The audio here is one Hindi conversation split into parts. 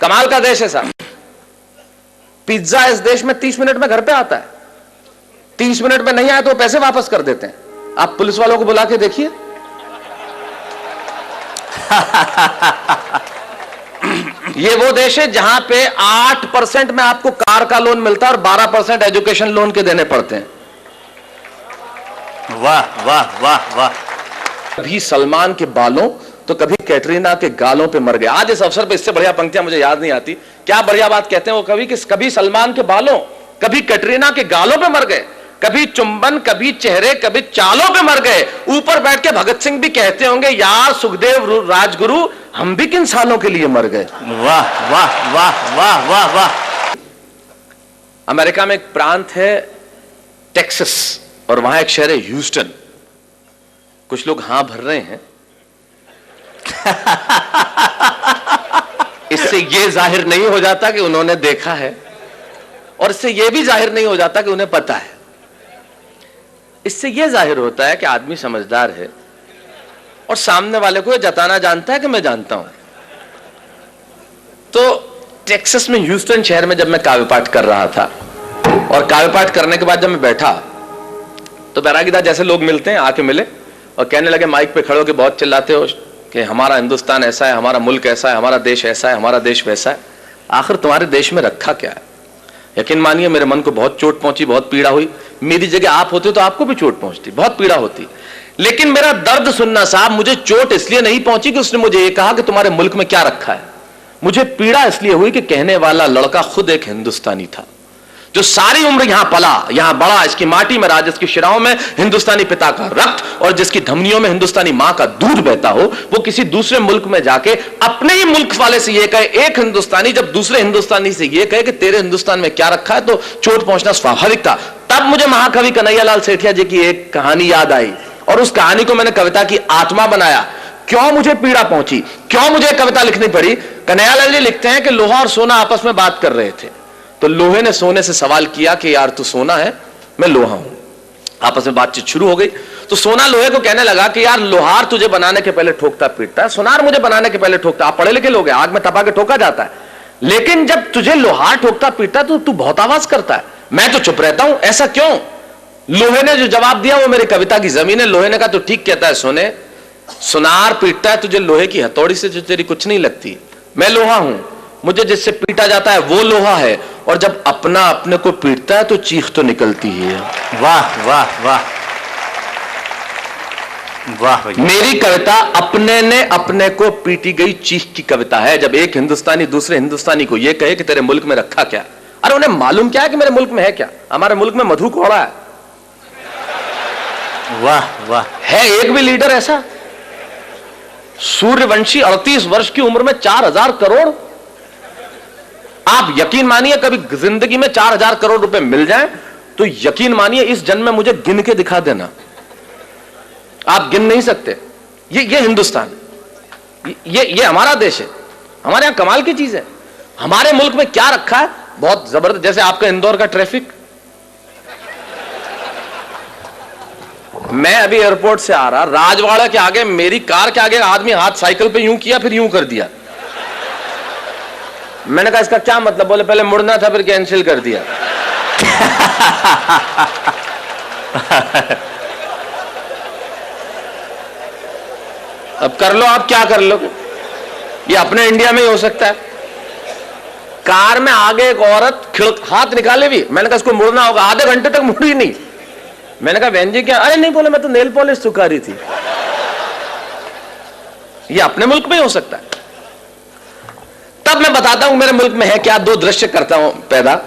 कमाल का देश है साहब। पिज्जा इस देश में 30 मिनट में घर पे आता है। 30 मिनट में नहीं आए तो पैसे वापस कर देते हैं। आप पुलिस वालों को बुला के देखिए। ये वो देश है जहां पे 8% में आपको कार का लोन मिलता है और 12% एजुकेशन लोन के देने पड़ते हैं। वाह वाह वाह वाह। कभी सलमान के बालों तो कभी कैटरीना के गालों पे मर गए। आज इस अवसर पे इससे बढ़िया पंक्तियां मुझे याद नहीं आती। क्या बढ़िया बात कहते हैं वो कवि कि कभी सलमान के बालों कभी कैटरीना के गालों पे मर गए, कभी चुंबन कभी चेहरे कभी चालों पे मर गए। ऊपर बैठ के भगत सिंह भी कहते होंगे यार सुखदेव राजगुरु हम भी किन सालों के लिए मर गए। वाह वाह वाह वाह वाह वाह। अमेरिका में एक प्रांत है टेक्सास और वहां एक शहर है ह्यूस्टन। कुछ लोग हां भर रहे हैं। इससे यह जाहिर नहीं हो जाता कि उन्होंने देखा है और इससे यह भी जाहिर नहीं हो जाता कि उन्हें पता है। इससे यह जाहिर होता है कि आदमी समझदार है और सामने वाले को यह जताना जानता है कि मैं जानता हूं। तो टेक्सास में ह्यूस्टन शहर में जब मैं काव्य पाठ कर रहा था और काव्य पाठ करने के बाद जब मैं बैठा तो बैरागीदार जैसे लोग मिलते हैं आके मिले और कहने लगे माइक पे खड़े होकर बहुत चिल्लाते हो कि हमारा हिंदुस्तान ऐसा है, हमारा मुल्क ऐसा है, हमारा देश ऐसा है, हमारा देश वैसा है। आखिर तुम्हारे देश में रखा क्या है? यकीन मानिए मेरे मन को बहुत चोट पहुंची, बहुत पीड़ा हुई। मेरी जगह आप होते तो आपको भी चोट पहुंचती, बहुत पीड़ा होती। लेकिन मेरा दर्द सुनना साहब, मुझे चोट इसलिए नहीं पहुंची कि उसने मुझे ये कहा कि तुम्हारे मुल्क में क्या रखा है। मुझे पीड़ा इसलिए हुई कि कहने वाला लड़का खुद एक हिंदुस्तानी था जो सारी उम्र यहां पला, यहां बड़ा, इसकी माटी में रहा, जिसकी शिराओं में हिंदुस्तानी पिता का रक्त और जिसकी धमनियों में हिंदुस्तानी मां का दूध बहता हो, वो किसी दूसरे मुल्क में जाके अपने ही मुल्क वाले से ये कहे, एक हिंदुस्तानी जब दूसरे हिंदुस्तानी से ये कहे कि तेरे हिंदुस्तान में क्या रखा है, तो चोट पहुंचना स्वाभाविक था। तब मुझे महाकवि कन्हैयालाल सेठिया जी की एक कहानी याद आई और उस कहानी को मैंने कविता की आत्मा बनाया। क्यों मुझे पीड़ा पहुंची, क्यों मुझे कविता लिखनी पड़ी? कन्हैयालाल जी लिखते हैं कि लोहा और सोना आपस में बात कर रहे थे, तो लोहे ने सोने से सवाल किया कि यार तू सोना है, मैं लोहा हूं। आपस में बातचीत शुरू हो गई तो सोना लोहे को कहने लगा कि यार लोहार तुझे बनाने के पहले ठोकता पीटता है, सोनार मुझे बनाने के पहले ठोकता। आप पढ़े लिखे लोग हैं, आग में तपा के ठोका जाता है, लेकिन जब तुझे लोहार ठोकता पीटता तो तू बहुत आवाज करता है, मैं तो चुप रहता हूं, ऐसा क्यों? लोहे ने जो जवाब दिया वो मेरी कविता की जमीन है। लोहे ने कहा तो ठीक कहता है सोने, सुनार पीटता है तुझे लोहे की हथौड़ी से जो तेरी कुछ नहीं लगती, मैं लोहा हूं, मुझे जिससे पीटा जाता है वो लोहा है, और जब अपना अपने को पीटता है तो चीख तो निकलती ही है। वाह वाह वाह वाह। मेरी कविता अपने ने अपने को पीटी गई चीख की कविता है। जब एक हिंदुस्तानी दूसरे हिंदुस्तानी को यह कहे कि तेरे मुल्क में रखा क्या, अरे उन्हें मालूम क्या है कि मेरे मुल्क में है क्या? हमारे मुल्क में मधु कोड़ा है। वाह वाह। है एक भी लीडर ऐसा? सूर्यवंशी 38 वर्ष की उम्र में 4000 करोड़। आप यकीन मानिए कभी जिंदगी में 4000 करोड़ रुपए मिल जाएं तो यकीन मानिए इस जन्म में मुझे गिन के दिखा देना, आप गिन नहीं सकते। ये हिंदुस्तान, ये हमारा देश है, हमारे यहां कमाल की चीज है। हमारे मुल्क में क्या रखा है, बहुत जबरदस्त। जैसे आपका इंदौर का ट्रैफिक, मैं अभी एयरपोर्ट से आ रहा, राजवाड़ा के आगे मेरी कार के आगे आदमी हाथ साइकिल पे यूं किया फिर यूं कर दिया। मैंने कहा इसका क्या मतलब? बोले पहले मुड़ना था फिर कैंसिल कर दिया। अब कर लो, आप क्या कर लो, ये अपने इंडिया में ही हो सकता है। कार में आगे एक औरत हाथ निकाले भी, मैंने कहा इसको मुड़ना होगा, आधे घंटे तक मुड़ी नहीं। मैंने कहा बहन जी क्या? अरे नहीं, बोले मैं तो नेल पॉलिश सुखा रही थी। ये अपने मुल्क में ही हो सकता है। तब मैं बताता हूं मेरे मुल्क में है क्या। दो दृश्य करता हूं पैदा।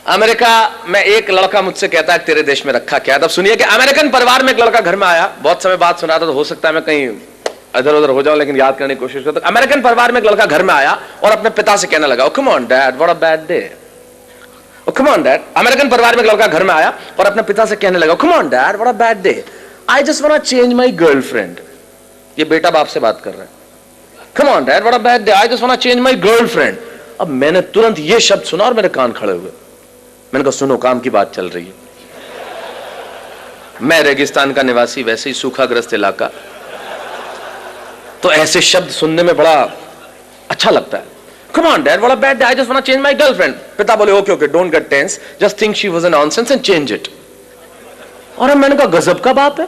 अमेरिका में एक लड़का मुझसे कहता है तेरे देश में रखा क्या? तब सुनिए कि अमेरिकन परिवार में एक लड़का घर में आया, बहुत समय बाद सुना था तो हो सकता है मैं कहीं इधर उधर हो जाऊं, लेकिन याद करने की कोशिश करता। अमेरिकन परिवार में एक लड़का घर में आया और अपने पिता से कहने लगा, come on dad what a bad day. Come on dad. American परिवार में एक लड़का घर में आया और अपने पिता से कहने लगा, come on dad what a bad day, I just want to change my girlfriend. ये बेटा बाप से बात कर रहा है। Come on dad what a bad day, I just want to change my girlfriend. अब मैंने तुरंत ये शब्द सुना और मेरे कान खड़े हुए। मैंने कहा सुनो, काम की बात चल रही है। मैं रेगिस्तान का निवासी, वैसे ही सूखाग्रस्त इलाका, तो ऐसे शब्द सुनने में बड़ा अच्छा लगता है। Come on, Dad, what a bad day. I just want to change my girlfriend. पिता बोले, okay, okay, don't get tense. Just think she was a nonsense and change it. और मैंने कहा गजब का बाप है,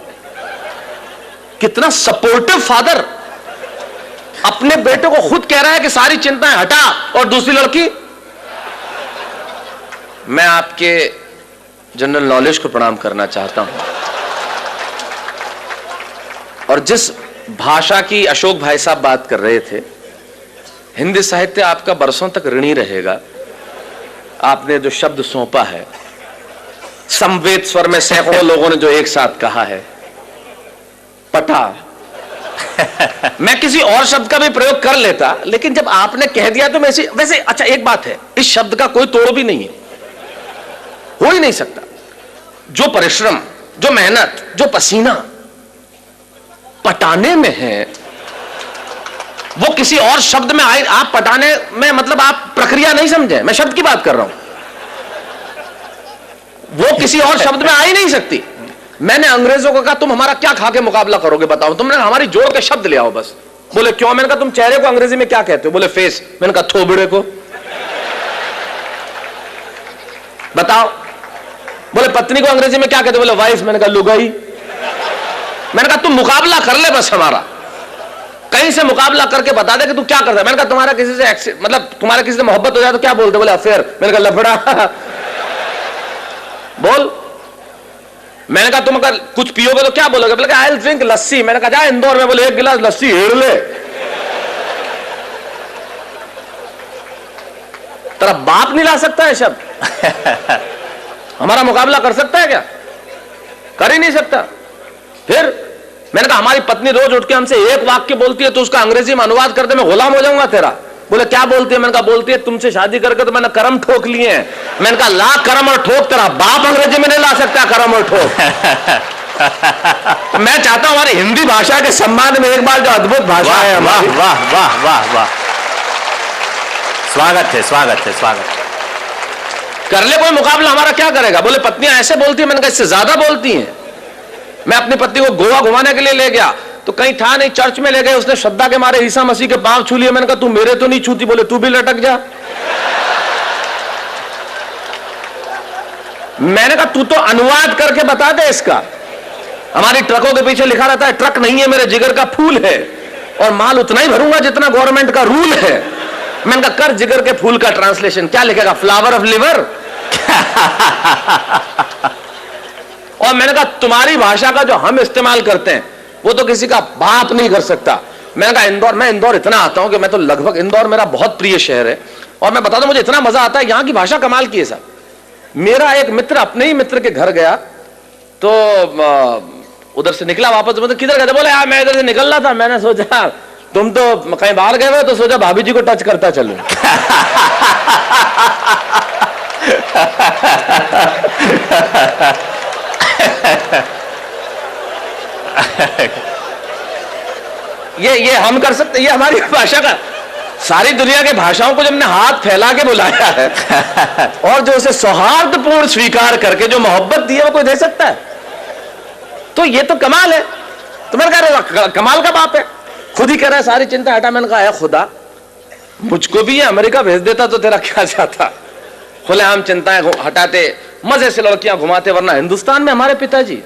कितना सपोर्टिव फादर, अपने बेटे को खुद कह रहा है कि सारी चिंताएं हटा और दूसरी लड़की। मैं आपके जनरल नॉलेज को प्रणाम करना चाहता हूं, और जिस भाषा की अशोक भाई साहब बात कर रहे थे, हिंदी साहित्य आपका बरसों तक ऋणी रहेगा। आपने जो शब्द सौंपा है, समवेत स्वर में सैकड़ों लोगों ने जो एक साथ कहा है, पटा। मैं किसी और शब्द का भी प्रयोग कर लेता, लेकिन जब आपने कह दिया तो वैसे अच्छा एक बात है, इस शब्द का कोई तोड़ भी नहीं है, हो ही नहीं सकता। जो परिश्रम, जो मेहनत, जो पसीना पटाने में है, वो किसी और शब्द में आए। आप पटाने में मतलब आप प्रक्रिया नहीं समझे, मैं शब्द की बात कर रहा हूं, वो किसी और शब्द में आ ही नहीं सकती। मैंने अंग्रेजों को कहा तुम हमारा क्या खा के मुकाबला करोगे बताओ, तुमने हमारी जोड़ के शब्द ले आओ बस। बोले क्यों? मैंने कहा तुम चेहरे को अंग्रेजी में क्या कहते हो? बोले फेस। मैंने कहा थोबड़े को बताओ। बोले पत्नी को अंग्रेजी में क्या कहते हो? बोले वाइफ। मैंने कहा लुगाई। मैंने कहा तुम मुकाबला कर ले बस हमारा, कहीं से मुकाबला करके बता दे कि तू क्या करता है। मैंने कहा तुम्हारा किसी से मतलब तुम्हारा किसी से मोहब्बत हो जाए तो क्या बोलते? बोले अफेयर। मैंने कहा लफड़ा। बोल। मैंने कहा तुम अगर कुछ पियोगे तो क्या बोलोगे? बोले आई विल ड्रिंक लस्सी। मैंने कहा जा इंदौर में, बोले एक गिलास लस्सी हेड़ ले। तेरा बाप नहीं ला सकता है शब्द, हमारा मुकाबला कर सकता है क्या? कर ही नहीं सकता। फिर मैंने कहा हमारी पत्नी रोज उठ के हमसे एक वाक्य बोलती है तो उसका अंग्रेजी में अनुवाद कर दे, मैं गुलाम हो जाऊंगा तेरा। बोले क्या बोलती है? मैंने कहा बोलती है तुमसे शादी करके तो मैंने करम ठोक लिए हैं। मैंने कहा ला करम और ठोक, तेरा बाप अंग्रेजी में नहीं ला सकता करम और ठोक। मैं चाहता हूं हमारी हिंदी भाषा के सम्मान में एक बार जो अद्भुत भाषा है हमारी, वाह वाह वाह वाह, स्वागत है स्वागत है स्वागत। कर ले कोई मुकाबला, हमारा क्या करेगा? बोले पत्नियां ऐसे बोलती है। मैंने कहा इससे ज्यादा बोलती हैं। मैं अपनी पत्नी को गोवा घुमाने के लिए ले गया तो कहीं था नहीं, चर्च में ले गए, उसने श्रद्धा के मारे ईसा मसीह के पांव छू लिए। मैंने कहा तू मेरे तो नहीं छूती। बोले तू भी लटक जा। मैंने कहा तू तो अनुवाद करके बता दे इसका। हमारी ट्रकों के पीछे लिखा रहता है ट्रक नहीं है मेरे जिगर का फूल है, और माल उतना ही भरूंगा जितना गवर्नमेंट का रूल है। मैंने कहा कर जिगर के फूल का ट्रांसलेशन, क्या लिखेगा? Flower of liver. और मैंने कहा तुम्हारी भाषा का जो हम इस्तेमाल करते हैं वो तो किसी का बाप नहीं कर सकता। मैंने कहा इंदौर, मैं इंदौर इतना आता हूं कि मैं तो लगभग, इंदौर मेरा बहुत प्रिय शहर है, और मैं बता दूं मुझे इतना मजा आता है, यहां की भाषा कमाल की है साहब। मेरा एक मित्र अपने ही मित्र के घर गया तो उधर से निकला वापस, मतलब किधर गए? बोले यार मैं इधर से निकल रहा था, मैंने सोचा तुम तो कहीं बाहर गए हुए तो सोचा भाभी जी को टच करता चलूं। ये हम कर सकते, ये हमारी भाषा का, सारी दुनिया के भाषाओं को जब हमने हाथ फैला के बुलाया है और जो उसे सौहार्दपूर्ण स्वीकार करके जो मोहब्बत दी है वो कोई दे सकता है? तो ये तो कमाल है। तो मैंने कहा कमाल का बाप है, खुद ही कह रहा है सारी चिंता हटा। मैंने कहा है खुदा मुझको भी ये अमेरिका भेज देता तो तेरा क्या जाता? खुलेआम चिंताएं हटाते, मजे से लड़कियां घुमाते, वरना हिंदुस्तान में हमारे पिताजी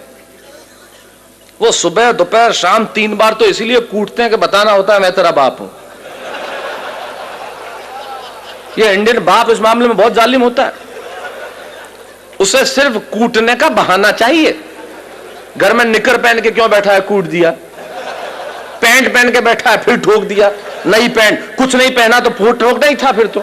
वो सुबह दोपहर शाम 3 बार तो इसीलिए कूटते हैं कि बताना होता है मैं तेरा बाप हूं। ये इंडियन बाप इस मामले में बहुत जालिम होता है, उसे सिर्फ कूटने का बहाना चाहिए। घर में निकर पहन के क्यों बैठा है? कूट दिया। पैंट पहन के बैठा है, फिर ठोक दिया। नई पैंट, कुछ नहीं पहना तो फूट ठोकना ही था फिर तो।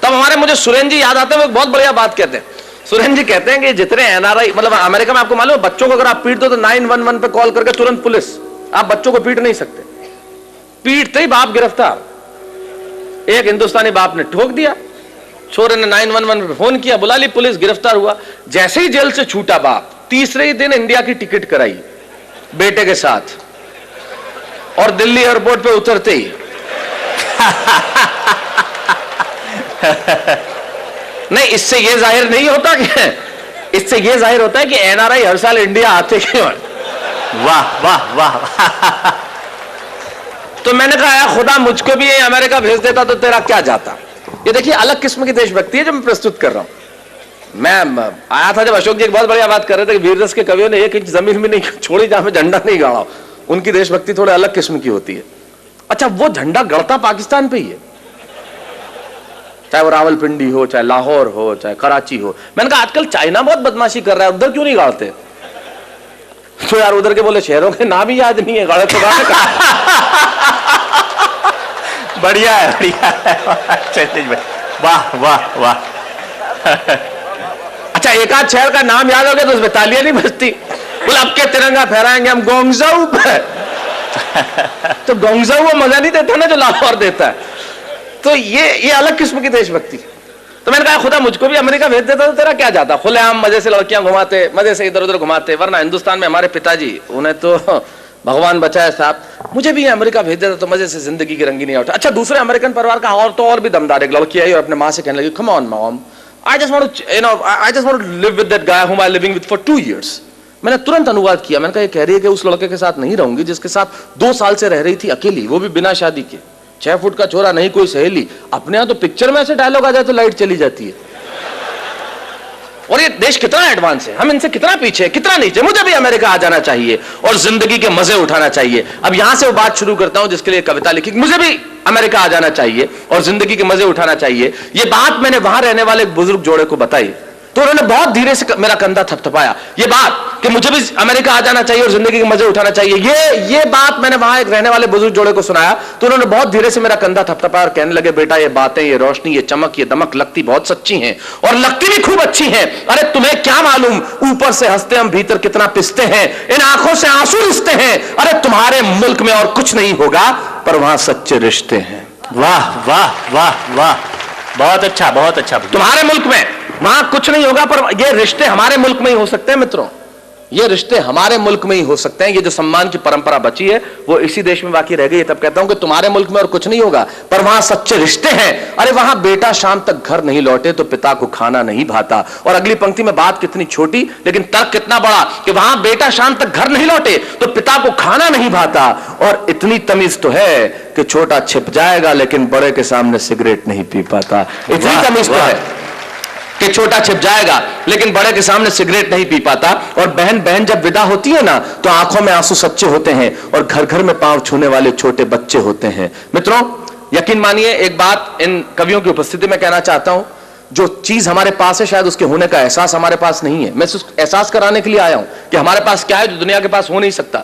तब हमारे मुझे सुरेन जी याद आते हैं, वो बहुत बढ़िया बात कहते हैं। सुरेन जी कहते हैं कि जितने एनआरआई, मतलब अमेरिका में आपको मालूम है बच्चों को अगर आप पीट दो तो 911 पे कॉल करके तुरंत पुलिस, आप बच्चों को पीट नहीं सकते, पीटते ही बाप गिरफ्तार। एक हिंदुस्तानी बाप ने ठोक दिया, छोरे ने 911 पे फोन किया, बुला ली पुलिस, गिरफ्तार हुआ। जैसे ही जेल से छूटा बाप, तीसरे ही दिन इंडिया की टिकट कराई बेटे के साथ, और दिल्ली एयरपोर्ट पे उतरते ही नहीं, इससे यह जाहिर नहीं होता कि, इससे यह जाहिर होता है कि एनआरआई हर साल इंडिया आते क्यों। वाह वाह वाह। तो मैंने कहा यार खुदा मुझको भी अमेरिका भेज देता तो तेरा क्या जाता। ये देखिए अलग किस्म की देशभक्ति है जो मैं प्रस्तुत कर रहा हूं। मैं आया था जब अशोक जी एक बहुत बढ़िया बात कर रहे थे कि वीर रस के कवियों ने एक इंच जमीन भी नहीं छोड़ी जहां पे झंडा नहीं गाड़ा। उनकी देशभक्ति थोड़े अलग किस्म की होती है। अच्छा, वो झंडा गड़ता पाकिस्तान पे ही है, चाहे वो रावलपिंडी हो, चाहे लाहौर हो, चाहे कराची हो। मैंने कहा आजकल चाइना बहुत बदमाशी कर रहा है, उधर क्यों नहीं गाड़ते? तो यार उधर के बोले शहरों के नाम ही याद नहीं है, गाड़े तो बढ़िया है, बढ़िया है। वाह वाह वाह। अच्छा, एक आध शहर का नाम याद हो गया तो उसमें तालियां नहीं बजती। बोले अब के तिरंगा फहराएंगे हम गोंगजाऊ पे। तो गोंगजाऊ वो मजा नहीं देता ना जो लाहौर देता है। तो ये अलग किस्म की देशभक्ति। तो मैंने कहा खुदा मुझको भी अमेरिका भेज देता तो तेरा क्या जाता। खुलेआम मजे से लड़कियां घुमाते, मजे से इधर उधर घुमाते। वरना हिंदुस्तान में हमारे पिताजी, उन्हें तो भगवान बचाए साहब, मुझे भी अमेरिका भेज देता तो मजे से जिंदगी की रंगी नहीं उठा। अच्छा, दूसरे अमेरिकन परिवार का और भी दमदार एक लड़की आई और अपने माँ से कहने लगी, come on mom, I just want to live with that guy whom I'm living with for 2 years. मैंने तुरंत अनुवाद किया। मैंने कहा ये कह रही है कि उस लड़के के साथ नहीं रहूंगी जिसके साथ 2 साल से रह रही थी अकेली, वो भी बिना शादी के। 6 फुट का छोरा, नहीं कोई सहेली। अपने यहां तो पिक्चर में ऐसे डायलॉग आ जाए तो लाइट चली जाती है। और ये देश कितना एडवांस है, हम इनसे कितना पीछे, कितना नीचे। मुझे भी अमेरिका आ जाना चाहिए और जिंदगी के मजे उठाना चाहिए। अब यहां से वो बात शुरू करता हूं जिसके लिए कविता लिखी। मुझे भी अमेरिका आ जाना चाहिए और जिंदगी के मजे उठाना चाहिए। ये बात मैंने वहां रहने वाले एक बुजुर्ग जोड़े को बताई तो उन्होंने बहुत धीरे से मेरा कंधा थपथपाया। ये बात कि मुझे भी अमेरिका आ जाना चाहिए और जिंदगी के मजे उठाना चाहिए, ये बात मैंने वहां एक रहने वाले बुजुर्ग जोड़े को सुनाया तो उन्होंने बहुत धीरे से मेरा कंधा थपथपाया और कहने लगे, बेटा ये बातें, ये रोशनी, ये चमक, ये दमक लगती बहुत सच्ची हैं और लगती भी खूब अच्छी हैं। अरे तुम्हें क्या मालूम, ऊपर से हंसते हम भीतर कितना पिसते हैं, इन आंखों से आंसू रिसते हैं। अरे तुम्हारे मुल्क में और कुछ नहीं होगा पर वहां सच्चे रिश्ते हैं। वाह वाह वाह वाह, बहुत अच्छा, बहुत अच्छा। तुम्हारे मुल्क में वहां कुछ नहीं होगा पर ये रिश्ते हमारे मुल्क में ही हो सकते हैं मित्रों, ये रिश्ते हमारे मुल्क में ही हो सकते हैं। ये जो सम्मान की परंपरा बची है वो इसी देश में बाकी रह गई है। तब कहता हूं कि तुम्हारे मुल्क में और कुछ नहीं होगा पर वहां सच्चे रिश्ते हैं। अरे वहां बेटा शाम तक घर नहीं लौटे तो पिता को खाना नहीं भाता। और अगली पंक्ति में बात कितनी छोटी लेकिन तर्क कितना बड़ा कि वहां बेटा शाम तक घर नहीं लौटे तो पिता को खाना नहीं भाता। और इतनी तमीज तो है कि छोटा छिप जाएगा लेकिन बड़े के सामने सिगरेट नहीं पी पाता। इतनी तमीज तो है कि छोटा छिप जाएगा लेकिन बड़े के सामने सिगरेट नहीं पी पाता। और बहन बहन जब विदा होती है ना तो आंखों में आंसू सच्चे होते हैं और घर घर में पांव छूने वाले छोटे बच्चे होते हैं। मित्रों यकीन मानिए एक बात इन कवियों की उपस्थिति में कहना चाहता हूं, जो चीज हमारे पास है शायद उसके होने का एहसास हमारे पास नहीं है। मैं सिर्फ एहसास कराने के लिए आया हूं कि हमारे पास क्या है जो दुनिया के पास हो नहीं सकता।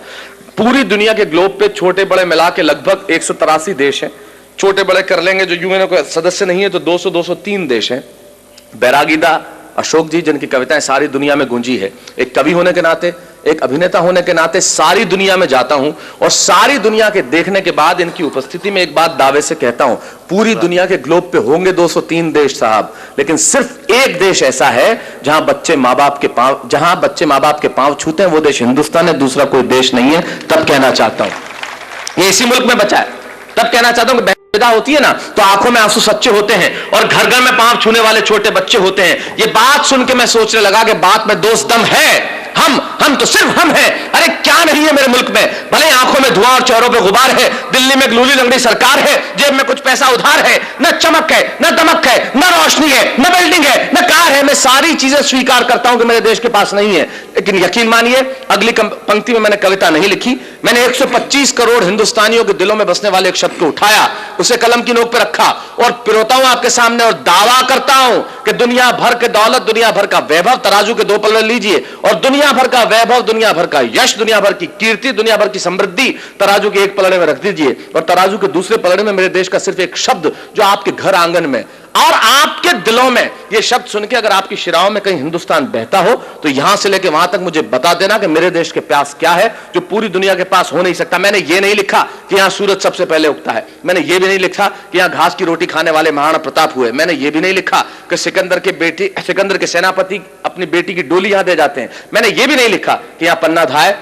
पूरी दुनिया के ग्लोब पे छोटे बड़े मिला के लगभग 183 देश हैं। छोटे बड़े कर लेंगे जो यूएनओ के सदस्य नहीं है तो 203 देश हैं। बैरागीदा अशोक जी जिनकी कविताएं सारी दुनिया में गूंजी है, एक कवि होने के नाते, एक अभिनेता होने के नाते सारी दुनिया में जाता हूं और सारी दुनिया के देखने के बाद इनकी उपस्थिति में एक बात दावे से कहता हूं, पूरी दुनिया के ग्लोब पे होंगे 203 देश साहब, लेकिन सिर्फ एक देश ऐसा है जहां बच्चे माँ बाप के पांव छूते हैं, वो देश हिंदुस्तान है, दूसरा कोई देश नहीं है। तब कहना चाहता हूं ये इसी मुल्क में बचा है। तब कहना चाहता हूं कि विदा होती है ना तो आंखों में आंसू सच्चे होते हैं और घर घर में पांव छूने वाले छोटे बच्चे होते हैं। ये बात सुन के मैं सोचने लगा कि बात में दोस्त दम है। हम तो सिर्फ हम हैं। अरे क्या नहीं है मेरे मुल्क में, भले आंखों में धुआं और चेहरों पे गुबार है, दिल्ली में एक लूली लंगड़ी सरकार है, जेब में कुछ पैसा उधार है, न चमक है, न दमक है, न रोशनी है, न बिल्डिंग है, न कार है। मैं सारी चीजें स्वीकार करता हूं कि मेरे देश के पास नहीं है, लेकिन यकीन मानिए अगली पंक्ति में मैंने कविता नहीं लिखी। मैंने 125 करोड़ हिंदुस्तानियों के दिलों में बसने वाले एक शब्द को उठाया, उसे कलम की नोक पे रखा और पिरोता हूं आपके सामने और दावा करता हूं कि दुनिया भर के दौलत, दुनिया भर का वैभव तराजू के 2 पलड़े लीजिए और दुनिया भर का वैभव, दुनिया भर का यश, दुनिया भर की कीर्ति, दुनिया भर की समृद्धि तराजू के एक पलड़े में रख दीजिए और तराजू के दूसरे पलड़े में मेरे देश का सिर्फ एक शब्द जो आपके घर आंगन में और आपके दिलों में, ये शब्द सुन के अगर आपकी शिराओं में कहीं हिंदुस्तान बहता हो तो यहां से लेकर वहां तक मुझे बता देना कि मेरे देश के प्यास क्या है जो पूरी दुनिया के पास हो नहीं सकता। मैंने ये नहीं लिखा कि यहां सूरज सबसे पहले उगता है, मैंने ये भी नहीं लिखा कि यहां घास की रोटी खाने वाले महाराणा प्रताप हुए, मैंने ये भी नहीं लिखा कि सिकंदर के सेनापति अपनी बेटी की डोली यहां दे जाते हैं, मैंने ये भी नहीं लिखा कि यहां पन्ना धाय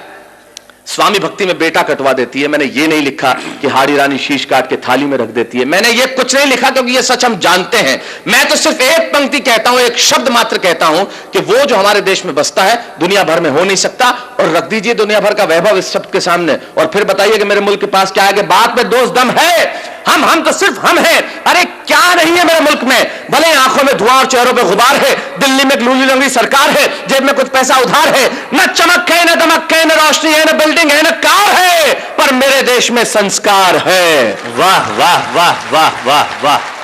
स्वामी भक्ति में बेटा कटवा देती है। मैंने ये नहीं लिखा कि हाड़ी रानी शीश काट के थाली में रख देती है। मैंने ये कुछ नहीं लिखा क्योंकि ये सच हम जानते हैं। मैं तो सिर्फ एक पंक्ति कहता हूं, एक शब्द मात्र कहता हूं कि वो जो हमारे देश में बसता है दुनिया भर में हो नहीं सकता। और रख दीजिए दुनिया भर का वैभव इस शब्द के सामने और फिर बताइए कि मेरे मुल्क के पास क्या है, कि बात में दोष दम है। हम तो सिर्फ हम हैं। अरे क्या नहीं है मेरे मुल्क में, भले आंखों में धुआं और चेहरों पे गुबार है, दिल्ली में एक लूली लंगड़ी सरकार है, जेब में कुछ पैसा उधार है, न चमक है, न दमक है, न रोशनी है, न बिल्डिंग है, न कार है, पर मेरे देश में संस्कार है। वाह वाह वाह वाह वाह वाह।